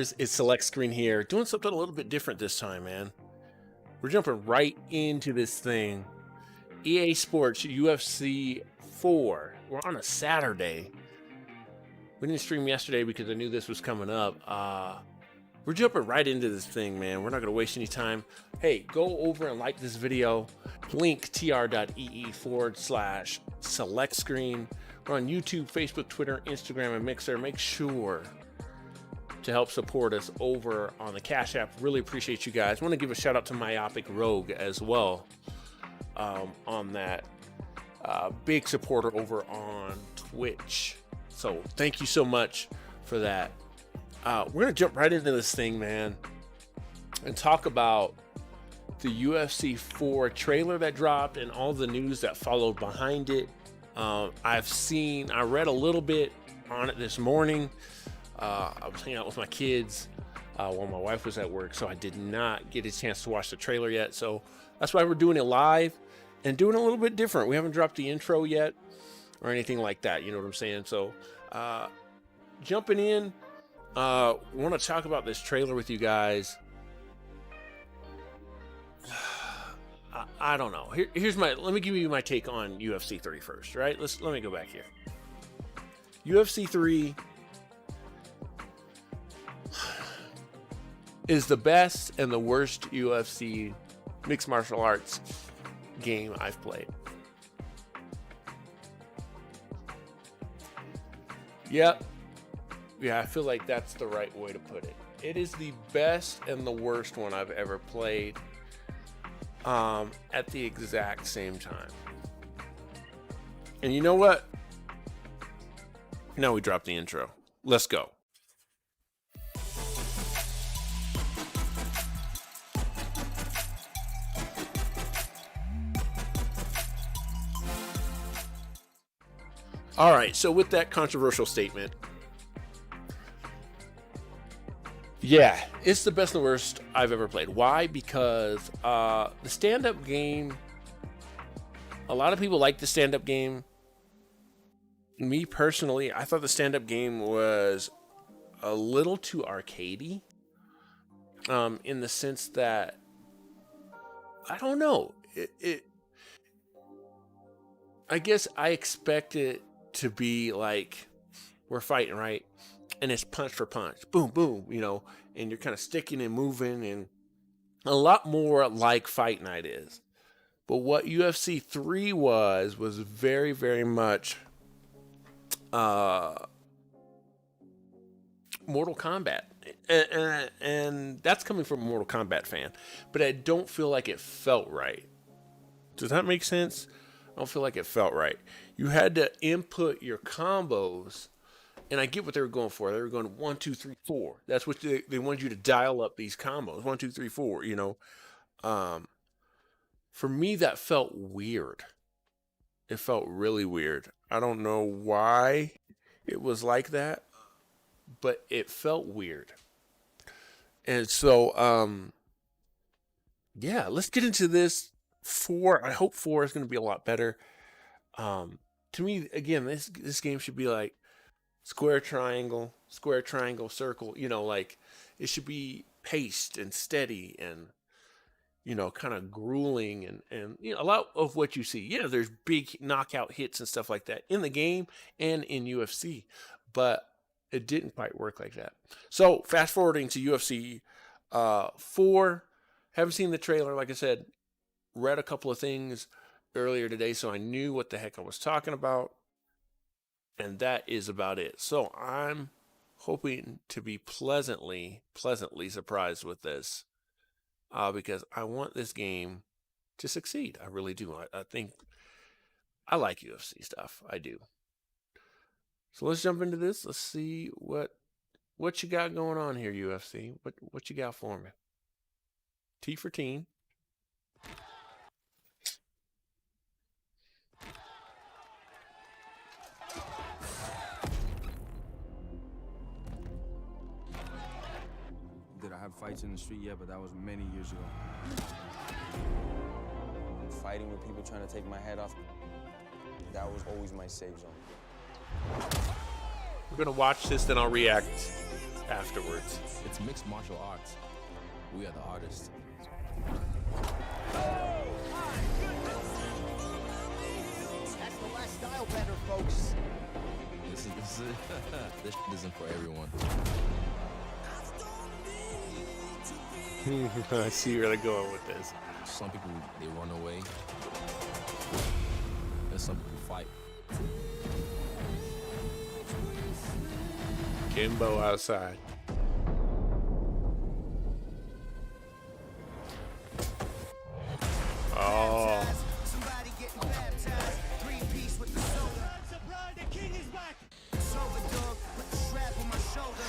It's Select Screen here, doing something a little bit different this time, man. We're jumping right into this thing. EA Sports UFC 4. We're on a Saturday. We didn't stream yesterday because I knew this was coming up. We're jumping right into this thing, man. We're not going to waste any time. Hey, go over and like this video. Link tr.ee/select screen. We're on YouTube, Facebook, Twitter, Instagram, and Mixer. Make sure to help support us over on the Cash App. Really appreciate you guys. I want to give a shout out to Myopic Rogue as well on that. Big supporter over on Twitch. So thank you so much for that. We're going to jump right into this thing, man, and talk about the UFC 4 trailer that dropped and all the news that followed behind it. I read a little bit on it this morning. I was hanging out with my kids while my wife was at work, so I did not get a chance to watch the trailer yet. So that's why we're doing it live and doing it a little bit different. We haven't dropped the intro yet or anything like that. You know what I'm saying? So jumping in, want to talk about this trailer with you guys. I don't know. Let me give you my take on UFC 3 first, right? Let me go back here. UFC 3 is the best and the worst UFC mixed martial arts game I've played. Yep. Yeah, I feel like that's the right way to put it. It is the best and the worst one I've ever played at the exact same time. And you know what? Now we drop the intro. Let's go. All right, so with that controversial statement, yeah, it's the best and the worst I've ever played. Why? Because the stand-up game, a lot of people like the stand-up game. Me personally, I thought the stand-up game was a little too arcadey, in the sense that, I don't know, I guess I expect it to be like, we're fighting, right? And it's punch for punch, boom, boom, and you're kind of sticking and moving, and a lot more like Fight Night is. But what UFC 3 was very, very much Mortal Kombat. And that's coming from a Mortal Kombat fan. But I don't feel like it felt right. Does that make sense? I don't feel like it felt right. You had to input your combos, and I get what they were going for. They were going 1, 2, 3, 4. That's what they wanted you to dial up these combos. 1, 2, 3, 4. For me, that felt weird. It felt really weird. I don't know why it was like that, but it felt weird. And so, yeah, let's get into this. 4. I hope 4 is going to be a lot better. To me, again, this game should be like square, triangle, circle. Like it should be paced and steady and kind of grueling and a lot of what you see. Yeah, there's big knockout hits and stuff like that in the game and in UFC, but it didn't quite work like that. So fast forwarding to UFC 4, haven't seen the trailer. Like I said, read a couple of things earlier today, so I knew what the heck I was talking about, and that is about it. So I'm hoping to be pleasantly surprised with this, because I want this game to succeed. I really do. I think I like UFC stuff. I do. So let's jump into this. Let's see what you got going on here, UFC. What you got for me? T for teen. Did I have fights in the street? Yeah, but that was many years ago. Fighting with people trying to take my head off, that was always my safe zone. We're gonna watch this, then I'll react. afterwards. It's mixed martial arts. We are the artists. That's the last style bender, folks. This this isn't for everyone. I see where they're going with this. Some people, they run away. And some people fight. Kimbo outside. Oh. Somebody getting baptized. 3-piece with the soda. Surprise, the king is back. Sober dog with the strap on my shoulder.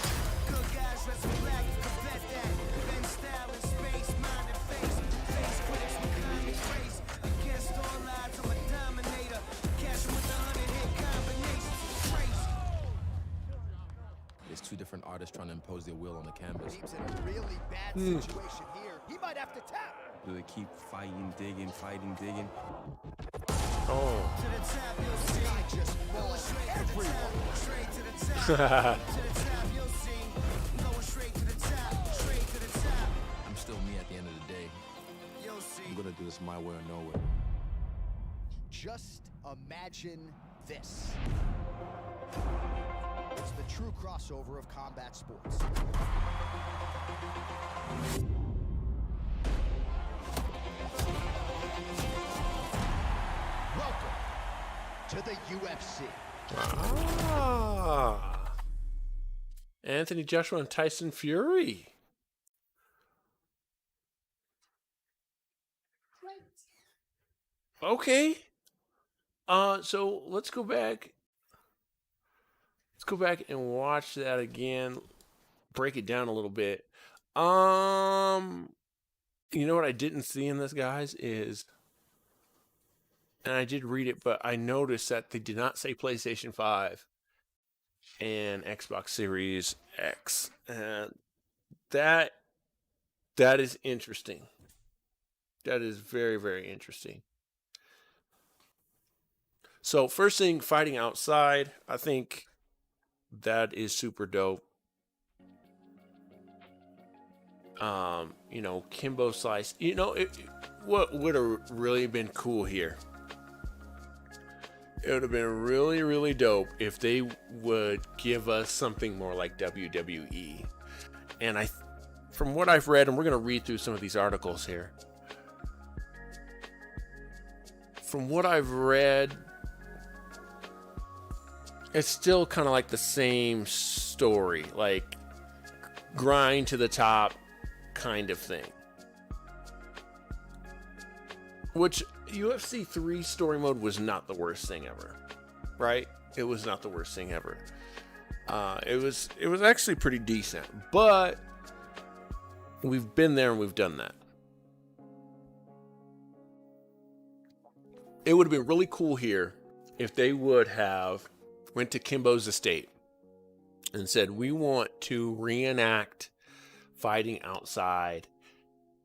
Good guys dressed in black, you can bet that. Ben style in space, mind and face. Face critics with comic grace. Against all odds, I'm a dominator. Catch 'em with the 100-hit combinations. Crazy. There's two different artists trying to impose their will on the canvas. Team's in a really bad situation here. He might have to tap. Do they keep fighting, digging, Oh. To the top, you'll see. Guy just falls everyone. Straight to the top. To the top, you'll see. Going straight to the top. Straight to the top. I'm still me at the end of the day. You'll see. I'm gonna do this my way or no way. Just imagine this. It's the true crossover of combat sports. Welcome to the UFC. Ah. Anthony Joshua and Tyson Fury. Okay. So let's go back. Let's go back and watch that again. Break it down a little bit. You know what I didn't see in this, guys, is, and I did read it, but I noticed that they did not say PlayStation 5 and Xbox Series X. And that is interesting. That is very, very interesting. So first thing, fighting outside, I think that is super dope. You know, Kimbo Slice. You know, what would have really been cool here? It would have been really, really dope if they would give us something more like WWE. And from what I've read, and we're going to read through some of these articles here. From what I've read, it's still kind of like the same story, like grind to the top kind of thing. Which UFC 3 story mode was not the worst thing ever, right? It was not the worst thing ever. It was actually pretty decent, but we've been there and we've done that. It would have been really cool here if they would have went to Kimbo's estate and said, we want to reenact fighting outside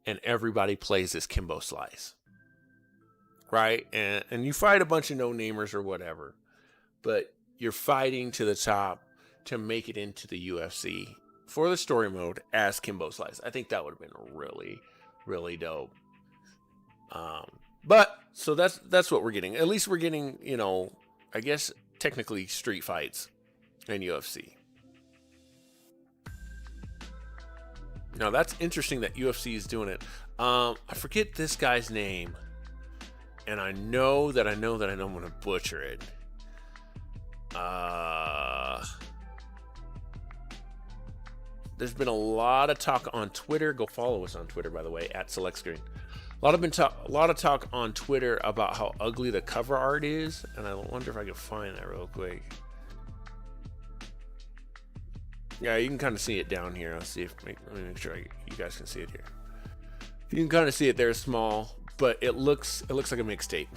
and everybody plays as Kimbo Slice. Right? And you fight a bunch of no-namers or whatever, but you're fighting to the top to make it into the UFC for the story mode as Kimbo Slice. I think that would have been really, really dope. But so that's what we're getting. At least we're getting, you know, I guess technically street fights in UFC. Now that's interesting that UFC is doing it. I forget this guy's name, and I know that I'm going to butcher it. There's been a lot of talk on Twitter. Go follow us on Twitter, by the way, at Select Screen. A lot of talk on Twitter about how ugly the cover art is, and I wonder if I can find that real quick. Yeah, you can kind of see it down here. Let me make sure you guys can see it here. You can kind of see it there, small, but it looks like a mixtape,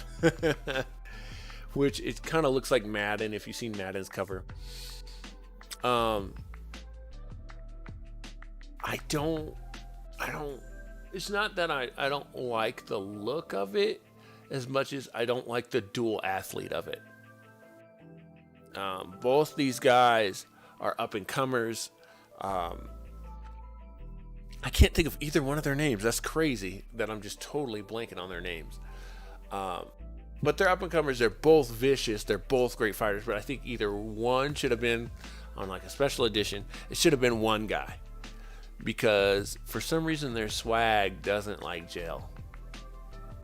which it kind of looks like Madden if you've seen Madden's cover. I don't. It's not that I don't like the look of it as much as I don't like the dual athlete of it. Both these guys are up and comers. I can't think of either one of their names. That's crazy that I'm just totally blanking on their names. But they're up-and-comers. They're both vicious. They're both great fighters. But I think either one should have been on like a special edition. It should have been one guy. Because for some reason their swag doesn't like gel.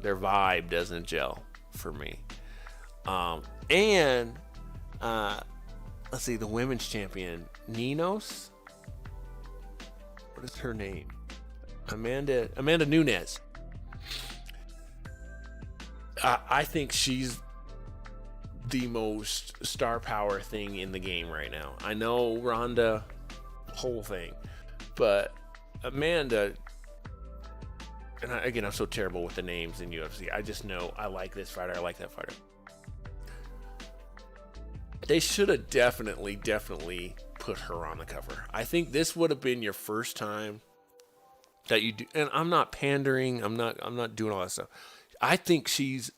Their vibe doesn't gel for me. Let's see, the women's champion, Ninos. What is her name? Amanda Nunes. I think she's the most star power thing in the game right now. I know Ronda, whole thing, but Amanda. And again, I'm so terrible with the names in UFC. I just know I like this fighter. I like that fighter. They should have definitely put her on the cover. I think this would have been your first time that you do. And I'm not pandering. I'm not doing all that stuff. I think she's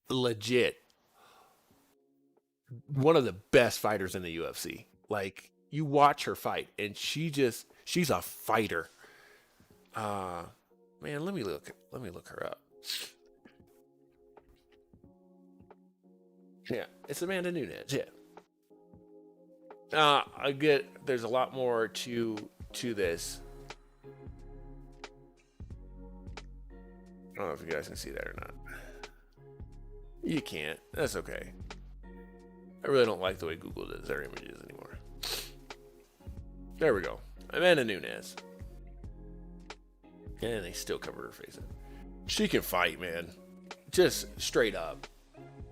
legit one of the best fighters in the UFC. Like, you watch her fight, and she's a fighter. Man, let me look her up. Yeah, it's Amanda Nunes. Yeah. I get there's a lot more to this. I don't know if you guys can see that or not. You can't. That's okay. I really don't like the way Google does their images anymore. There we go. Amanda Nunes. And they still covered her face up. She can fight, man. Just straight up.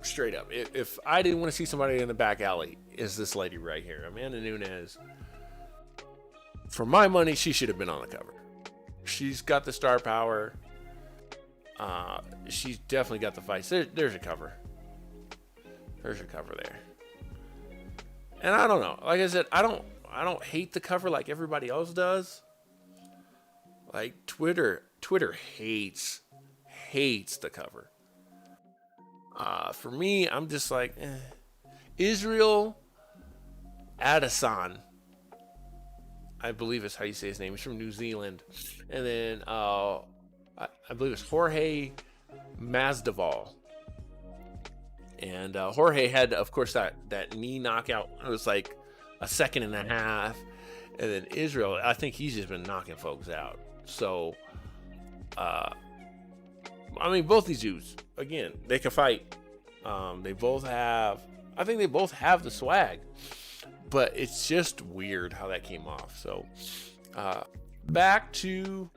Straight up. If I didn't want to see somebody in the back alley, is this lady right here. Amanda Nunes. For my money, she should have been on the cover. She's got the star power. She's definitely got the fights. There's a cover. There's a cover there. And I don't know. Like I said, I don't hate the cover like everybody else does. Like Twitter hates the cover. For me, I'm just like, Israel Adesanya, I believe is how you say his name. He's from New Zealand. And then I believe it's Jorge Masvidal. And Jorge had, of course, that knee knockout. It was like a second and a half. And then Israel, I think he's just been knocking folks out. So, I mean, both these dudes, again, they can fight. I think they both have the swag. But it's just weird how that came off. So, back to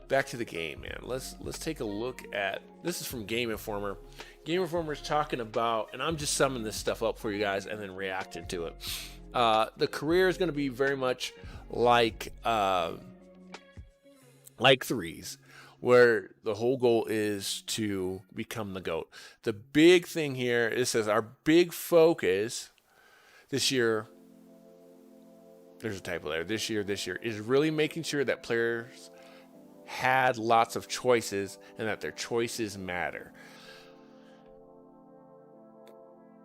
the game, man. Let's take a look at, this is from Game Informer. Game Informer is talking about, and I'm just summing this stuff up for you guys and then reacting to it. The career is going to be very much like Threes, where the whole goal is to become the GOAT. The big thing here, it says our big focus this year, there's a typo there, this year is really making sure that players had lots of choices and that their choices matter.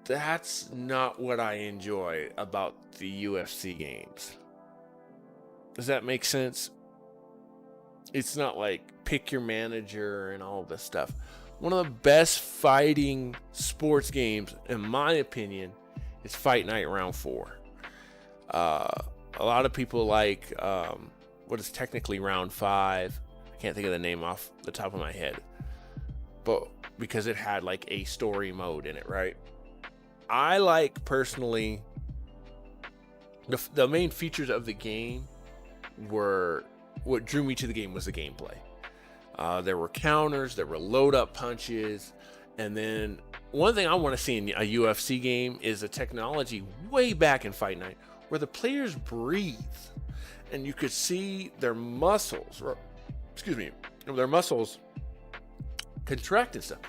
That's not what I enjoy about the UFC games. Does that make sense? It's not like pick your manager and all this stuff. One of the best fighting sports games, in my opinion, is Fight Night Round 4. A lot of people like what is technically Round 5. I can't think of the name off the top of my head. But because it had like a story mode in it, right? I like personally the main features of the game were, what drew me to the game was the gameplay. There were counters, there were load up punches, and then one thing I want to see in a UFC game is the technology way back in Fight Night where the players breathe and you could see their muscles, their muscles contract and stuff.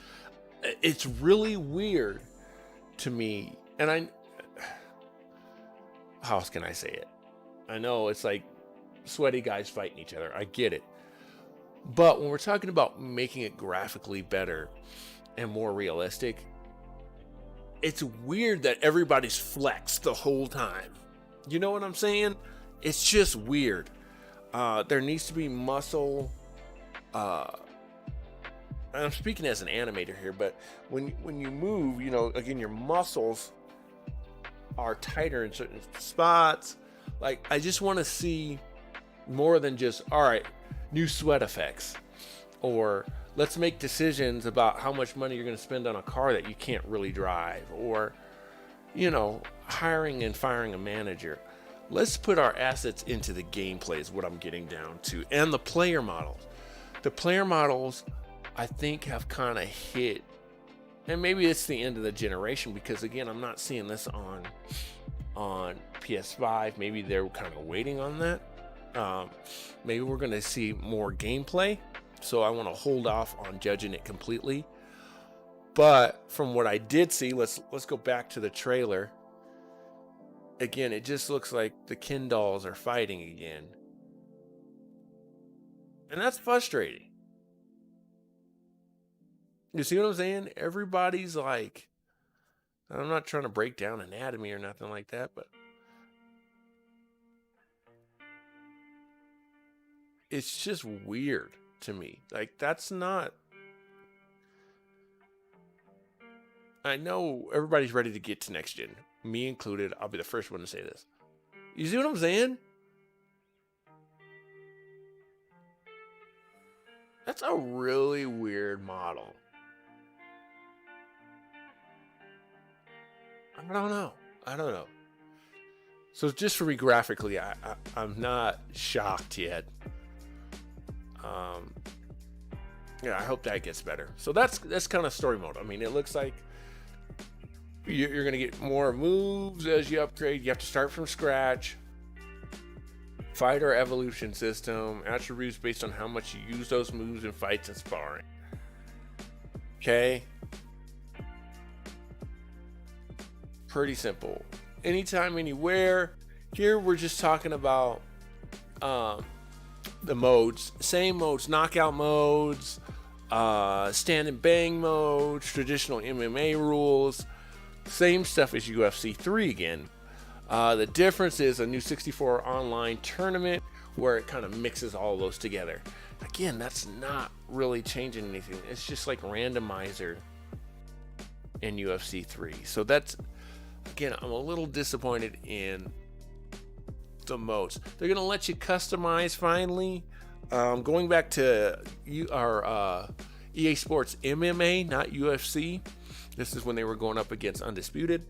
It's really weird to me, and how else can I say it? I know it's like sweaty guys fighting each other. I get it. But when we're talking about making it graphically better and more realistic, it's weird that everybody's flexed the whole time. You know what I'm saying? It's just weird. There needs to be muscle. I'm speaking as an animator here, but when you move, you know, again, your muscles are tighter in certain spots. Like, I just want to see more than just, all right, new sweat effects, or let's make decisions about how much money you're going to spend on a car that you can't really drive, or, you know, hiring and firing a manager. Let's put our assets into the gameplay is what I'm getting down to. And the player models. The player models, I think, have kind of hit, and maybe it's the end of the generation, because again, I'm not seeing this on PS5. Maybe they're kind of waiting on that. Maybe we're going to see more gameplay, so I want to hold off on judging it completely. But from what I did see, let's go back to the trailer. Again, it just looks like the Ken dolls are fighting again, and that's frustrating. You see what I'm saying? Everybody's like, I'm not trying to break down anatomy or nothing like that, but it's just weird to me. Like, that's not... I know everybody's ready to get to next gen, me included. I'll be the first one to say this. You see what I'm saying? That's a really weird model. I don't know. So just for me graphically, I'm not shocked yet. Yeah, I hope that gets better. So that's kind of story mode. I mean, it looks like you're going to get more moves as you upgrade. You have to start from scratch. Fighter evolution system. Attributes based on how much you use those moves in fights and sparring. Okay. Pretty simple. Anytime, anywhere. Here we're just talking about the modes. Same modes. Knockout modes. Stand and bang modes. Traditional MMA rules. Same stuff as UFC 3 again. The difference is a new 64 online tournament where it kind of mixes all those together. Again, that's not really changing anything. It's just like randomizer in UFC 3. So that's, again, I'm a little disappointed in the modes. They're going to let you customize finally. Going back to our EA Sports MMA, not UFC. This is when they were going up against Undisputed.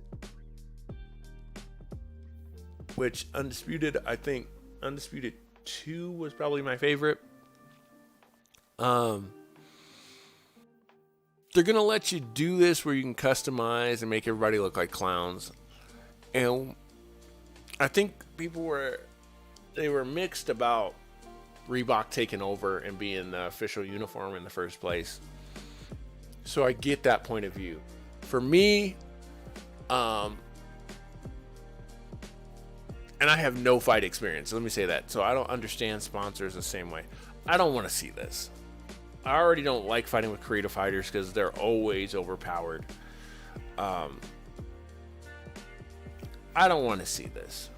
Which Undisputed, I think Undisputed 2 was probably my favorite. They're going to let you do this where you can customize and make everybody look like clowns. And I think people were mixed about Reebok taking over and being the official uniform in the first place. So I get that point of view. For me, and I have no fight experience. Let me say that. So I don't understand sponsors the same way. I don't want to see this. I already don't like fighting with creative fighters because they're always overpowered. I don't want to see this.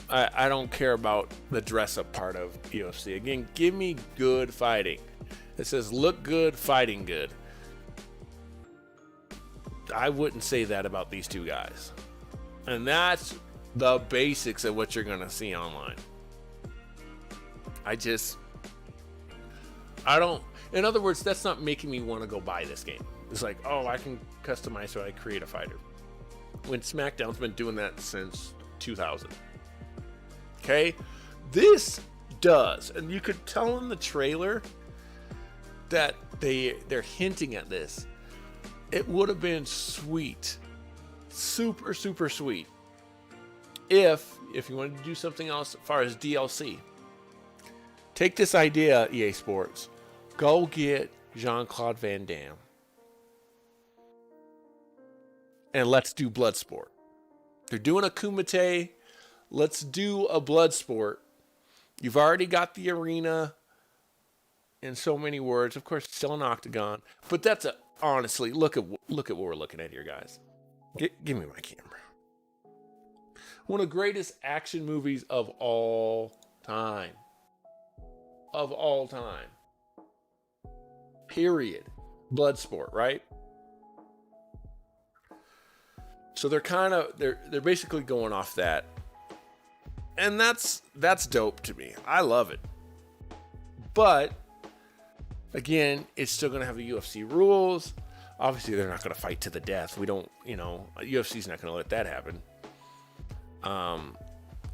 I don't care about the dress-up part of UFC. Again, give me good fighting. It says look good, fighting good. I wouldn't say that about these two guys. And that's the basics of what you're going to see online. In other words, that's not making me want to go buy this game. It's like, oh, I can customize so I create a fighter. When SmackDown's been doing that since 2000. Okay? This does. And you could tell in the trailer that they're hinting at this. It would have been sweet. Super, super sweet. If you wanted to do something else as far as DLC. Take this idea, EA Sports. Go get Jean-Claude Van Damme. And let's do bloodsport. They're doing a Kumite. Let's do a bloodsport. You've already got the arena. In so many words. Of course, it's still an octagon. But that's honestly, look at what we're looking at here, guys. Give me my camera. One of the greatest action movies of all time. Of all time. Period. Bloodsport, right? So they're basically going off that. And that's dope to me. I love it. But again, it's still going to have the UFC rules. Obviously, they're not going to fight to the death. We don't, UFC's not going to let that happen.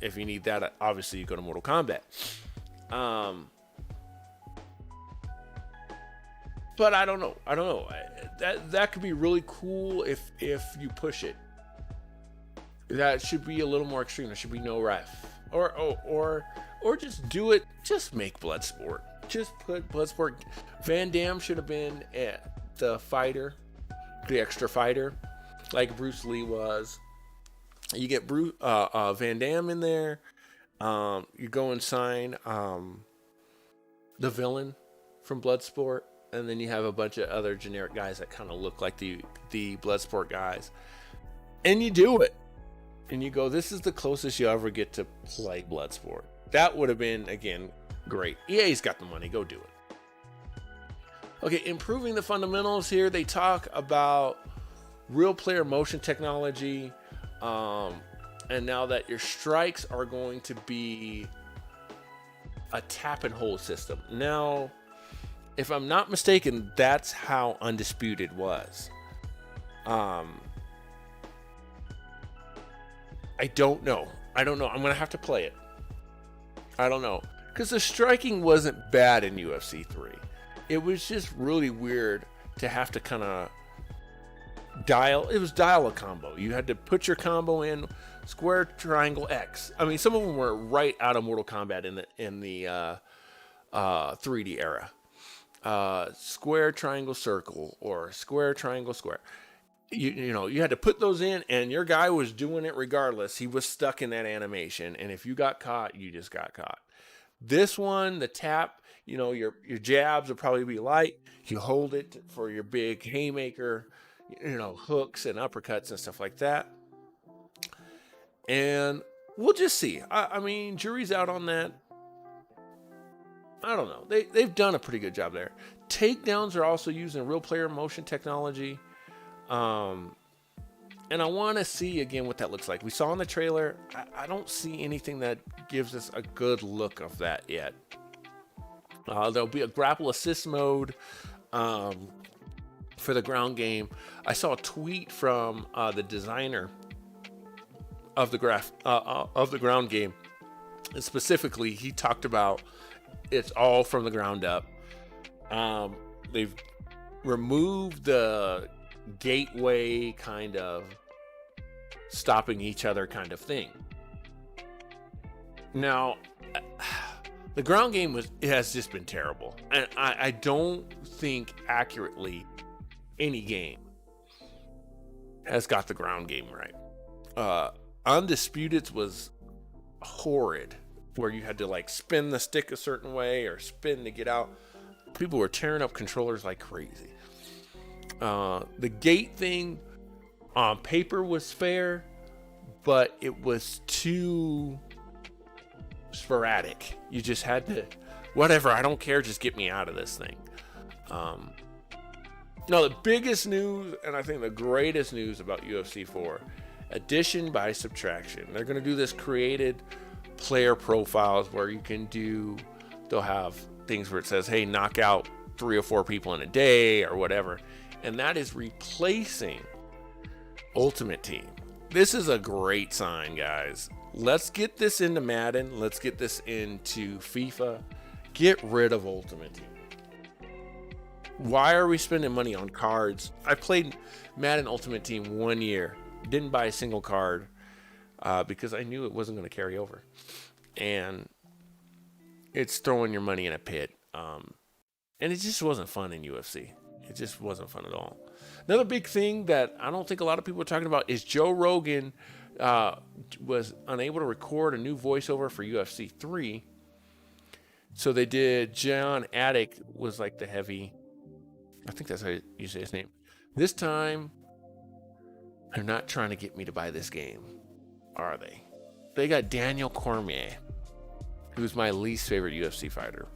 If you need that, obviously you go to Mortal Kombat. But I don't know. That could be really cool if you push it. That should be a little more extreme. There should be no ref, or just do it. Just make Bloodsport. Just put Bloodsport. Van Damme should have been the fighter, the extra fighter, like Bruce Lee was. You get Van Damme in there. You go and sign the villain from Bloodsport, and then you have a bunch of other generic guys that kind of look like the Bloodsport guys, and you do it. And you go, this is the closest you'll ever get to play Bloodsport. That would have been, again, great. EA's got the money. Go do it. Okay, improving the fundamentals here. They talk about real player motion technology. And now that your strikes are going to be a tap and hold system. Now, if I'm not mistaken, that's how Undisputed was. I don't know. I'm going to have to play it. I don't know. Because the striking wasn't bad in UFC 3. It was just really weird to have to kind of dial a combo. You had to put your combo in square, triangle, X. I mean, some of them were right out of Mortal Kombat in the 3D era. Square, triangle, circle, or square, triangle, square. You had to put those in, and your guy was doing it regardless. He was stuck in that animation, and if you got caught, you just got caught. This one, the tap, your jabs will probably be light. You hold it for your big haymaker, hooks and uppercuts and stuff like that. And we'll just see. I mean, jury's out on that. I don't know. They've done a pretty good job there. Takedowns are also using real player motion technology. And I want to see again what that looks like. We saw in the trailer. I don't see anything that gives us a good look of that yet. There'll be a grapple assist mode for the ground game. I saw a tweet from the designer of the ground game, and specifically he talked about it's all from the ground up. They've removed the gateway kind of stopping each other kind of thing. Now, the ground game has just been terrible, and I don't think accurately any game has got the ground game right. Undisputed was horrid, where you had to like spin the stick a certain way or spin to get out. People were tearing up controllers like crazy. The gate thing on paper was fair, but it was too sporadic. You just had to, whatever, I don't care, just get me out of this thing. Now, the biggest news, and I think the greatest news about UFC 4, addition by subtraction. They're going to do this created player profiles where you can they'll have things where it says, hey, knock out 3 or 4 people in a day or whatever. And that is replacing Ultimate Team. This is a great sign, guys. Let's get this into Madden. Let's get this into FIFA. Get rid of Ultimate Team. Why are we spending money on cards? I played Madden Ultimate Team 1 year. Didn't buy a single card because I knew it wasn't going to carry over. And it's throwing your money in a pit. And it just wasn't fun in UFC. It just wasn't fun at all. Another big thing that I don't think a lot of people are talking about is Joe Rogan was unable to record a new voiceover for UFC 3. So they did, John Attic was like the heavy, I think that's how you say his name. This time, they're not trying to get me to buy this game, are they? they got Daniel Cormier, who's my least favorite UFC fighter.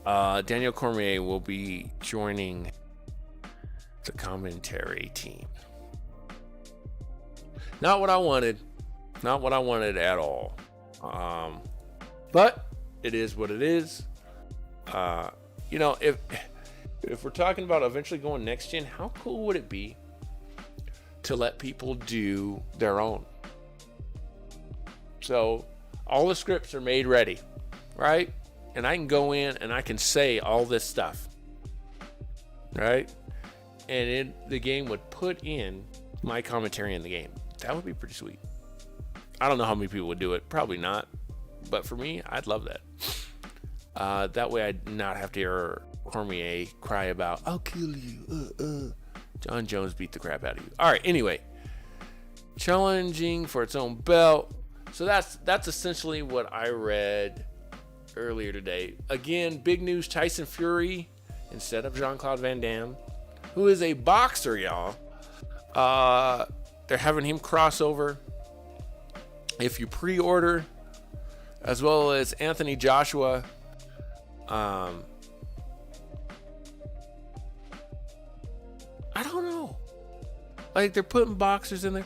Daniel Cormier will be joining the commentary team. Not what I wanted. Not what I wanted at all. But it is what it is. You know, if we're talking about eventually going next gen, how cool would it be to let people do their own? So all the scripts are made ready, right? And I can go in and I can say all this stuff, right? And the game would put in my commentary in the game. That would be pretty sweet. I don't know how many people would do it. Probably not. But for me, I'd love that. That way I'd not have to hear Cormier cry about, I'll kill you. John Jones beat the crap out of you. All right, anyway. Challenging for its own belt. So that's essentially what I read earlier today. Again, big news, Tyson Fury instead of Jean-Claude Van Damme, who is a boxer, y'all. They're having him cross over. If you pre-order, as well as Anthony Joshua, I don't know. Like, they're putting boxers in there.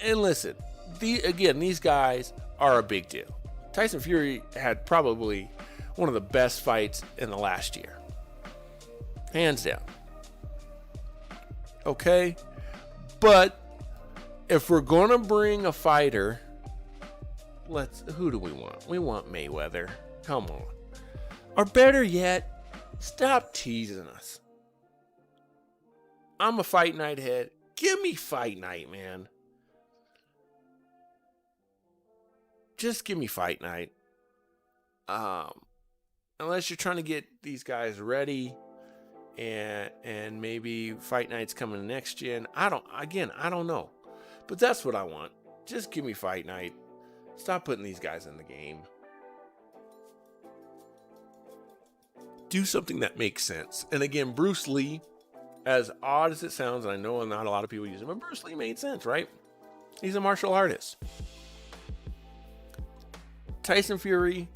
And listen, these guys are a big deal. Tyson Fury had probably one of the best fights in the last year. Hands down. Okay? But if we're going to bring a fighter, who do we want? We want Mayweather. Come on. Or better yet, stop teasing us. I'm a fight night head. Give me fight night, man. Just give me fight night. Unless you're trying to get these guys ready and maybe fight night's coming next gen. I don't know. But that's what I want. Just give me fight night. Stop putting these guys in the game. Do something that makes sense. And again, Bruce Lee, as odd as it sounds, and I know not a lot of people use him, but Bruce Lee made sense, right? He's a martial artist. Tyson Fury,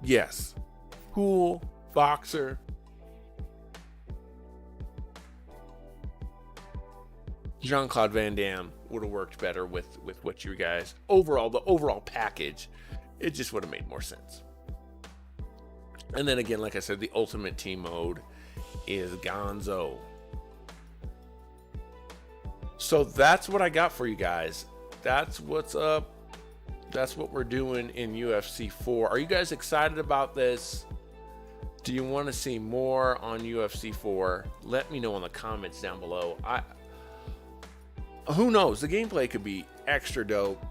yes. Cool, boxer. Jean-Claude Van Damme would have worked better with what you guys, the overall package, it just would have made more sense. And then again, like I said, the ultimate team mode is Gonzo. So that's what I got for you guys. That's what's up. That's what we're doing in UFC 4. Are you guys excited about this? Do you want to see more on UFC 4? Let me know in the comments down below. Who knows? The gameplay could be extra dope,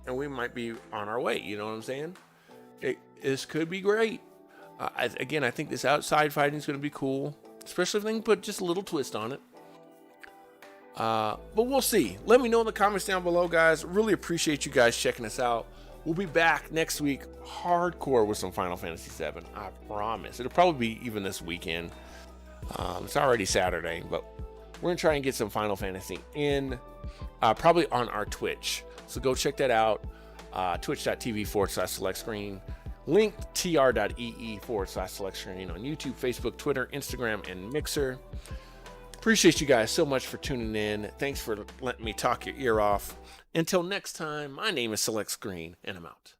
and we might be on our way. You know what I'm saying? This could be great. I think this outside fighting is going to be cool, especially if they can put just a little twist on it. But we'll see. Let me know in the comments down below, guys. Really appreciate you guys checking us out. We'll be back next week, hardcore with some Final Fantasy VII. I promise. It'll probably be even this weekend. It's already Saturday, but we're going to try and get some Final Fantasy in, probably on our Twitch. So go check that out. Twitch.tv/select screen. Link tr.ee/select screen on YouTube, Facebook, Twitter, Instagram, and Mixer. Appreciate you guys so much for tuning in. Thanks for letting me talk your ear off. Until next time, my name is Select Screen, and I'm out.